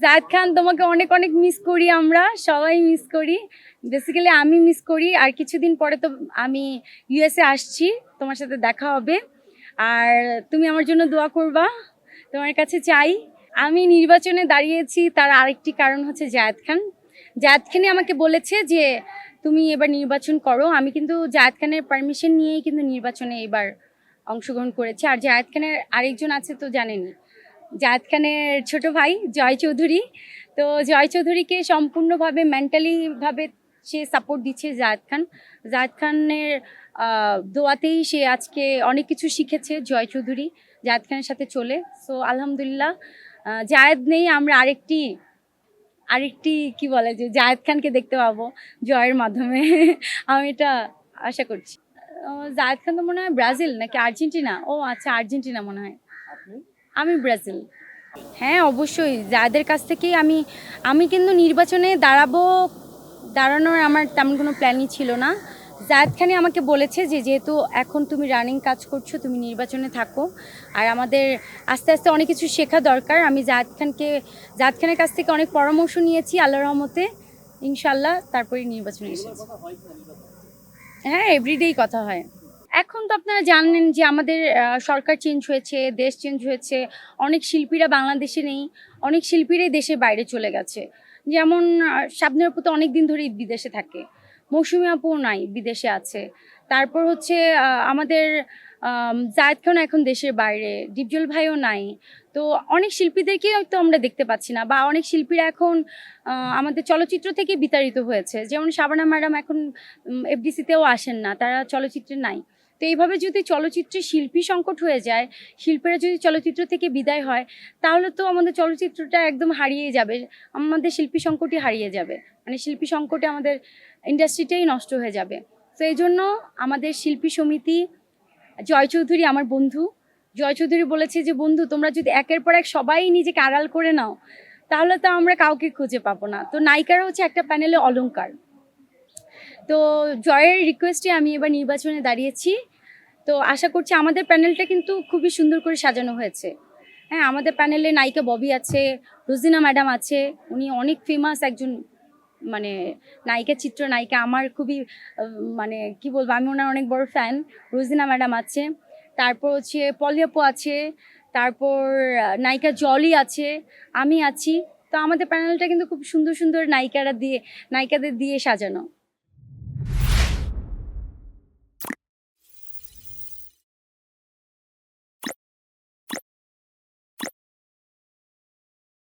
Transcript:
জায়েদ খান, তোমাকে অনেক অনেক মিস করি, আমরা সবাই মিস করি। বেসিক্যালি আমি মিস করি। আর কিছুদিন পরে তো আমি ইউএসএ আসছি, তোমার সাথে দেখা হবে। আর তুমি আমার জন্য দোয়া করবা, তোমার কাছে চাই। আমি নির্বাচনে দাঁড়িয়েছি, তার আরেকটি কারণ হচ্ছে জায়েদ খান। জায়েদ খানই আমাকে বলেছে যে তুমি এবার নির্বাচন করো। আমি কিন্তু জায়েদ খানের পারমিশন নিয়েই কিন্তু নির্বাচনে এবার অংশগ্রহণ করেছি। আর জায়েদ খানের আরেকজন আছে তো জানেনই, জায়েদ খানের ছোট ভাই জয় চৌধুরী। তো জয় চৌধুরীকে সম্পূর্ণভাবে মেন্টালিভাবে সে সাপোর্ট দিচ্ছে জায়েদ খান। জায়েদ খানের দোয়াতেই সে আজকে অনেক কিছু শিখেছে জয় চৌধুরী জায়েদ খানের সাথে চলে। সো আলহামদুলিল্লাহ, জায়েদ নেই, আমরা আরেকটি আরেকটি কি বলে যে জায়েদ খানকে দেখতে পাবো জয়ের মাধ্যমে। আমি এটা আশা করছি। জায়েদ খান তো মনে হয় ব্রাজিল নাকি আর্জেন্টিনা। ও আচ্ছা, আর্জেন্টিনা মনে হয়। আমি ব্রাজিল। হ্যাঁ অবশ্যই, যাদের কাছ থেকেই আমি আমি কিন্তু নির্বাচনে দাঁড়ানোর আমার তেমন কোনো প্ল্যানই ছিল না। জায়েদ খানই আমাকে বলেছে যে যেহেতু এখন তুমি রানিং কাজ করছো, তুমি নির্বাচনে থাকো। আর আমাদের আস্তে আস্তে অনেক কিছু শেখা দরকার। আমি জায়েদ খানের কাছ থেকে অনেক পরামর্শ নিয়েছি, আল্লাহর রহমতে ইনশাল্লাহ তারপরে নির্বাচনে এসেছি। হ্যাঁ, এভরিডেই কথা হয়। এখন তো আপনারা জানেন যে আমাদের সরকার চেঞ্জ হয়েছে, দেশ চেঞ্জ হয়েছে। অনেক শিল্পীরা বাংলাদেশে নেই, অনেক শিল্পীরাই দেশের বাইরে চলে গেছে। যেমন শাবনূর আপু তো অনেক দিন ধরেই বিদেশে থাকে, মৌসুমী আপুও নাই, বিদেশে আছে। তারপর হচ্ছে আমাদের জায়েদ খান এখন দেশের বাইরে, ডিপজল ভাইও নাই। তো অনেক শিল্পীদেরকেই হয়তো আমরা দেখতে পাচ্ছি না, বা অনেক শিল্পীরা এখন আমাদের চলচ্চিত্র থেকে বিতাড়িত হয়েছে। যেমন শাবানা ম্যাডাম এখন এফডিসিতেও আসেন না, তারা চলচ্চিত্রে নাই। তো এইভাবে যদি চলচ্চিত্রে শিল্পী সংকট হয়ে যায়, শিল্পীরা যদি চলচ্চিত্র থেকে বিদায় হয়, তাহলে তো আমাদের চলচ্চিত্রটা একদম হারিয়ে যাবে, আমাদের শিল্পী সংকটই হারিয়ে যাবে। মানে শিল্পী সংকটে আমাদের ইন্ডাস্ট্রিটাই নষ্ট হয়ে যাবে। তো এই জন্য আমাদের শিল্পী সমিতি, জয় চৌধুরী আমার বন্ধু, জয় চৌধুরী বলেছে যে বন্ধু তোমরা যদি একের পর এক সবাই নিজেকে আড়াল করে নাও, তাহলে তো আমরা কাউকে খুঁজে পাবো না। তো নায়িকারা হচ্ছে একটা প্যানেলে অলংকার। তো জয়ের রিকোয়েস্টে আমি এবার নির্বাচনে দাঁড়িয়েছি। তো আশা করছি, আমাদের প্যানেলটা কিন্তু খুবই সুন্দর করে সাজানো হয়েছে। হ্যাঁ, আমাদের প্যানেলে নায়িকা ববি আছে, রোজিনা ম্যাডাম আছে, উনি অনেক ফেমাস একজন মানে নায়িকা, চিত্রনায়িকা। আমার খুবই মানে কি বলবো, আমি ওনার অনেক বড় ফ্যান। রোজিনা ম্যাডাম আছে, তারপর হচ্ছে পলি আপু আছে, তারপর নায়িকা জলি আছে, আমি আছি। তো আমাদের প্যানেলটা কিন্তু খুব সুন্দর সুন্দর নায়িকাদের দিয়ে সাজানো।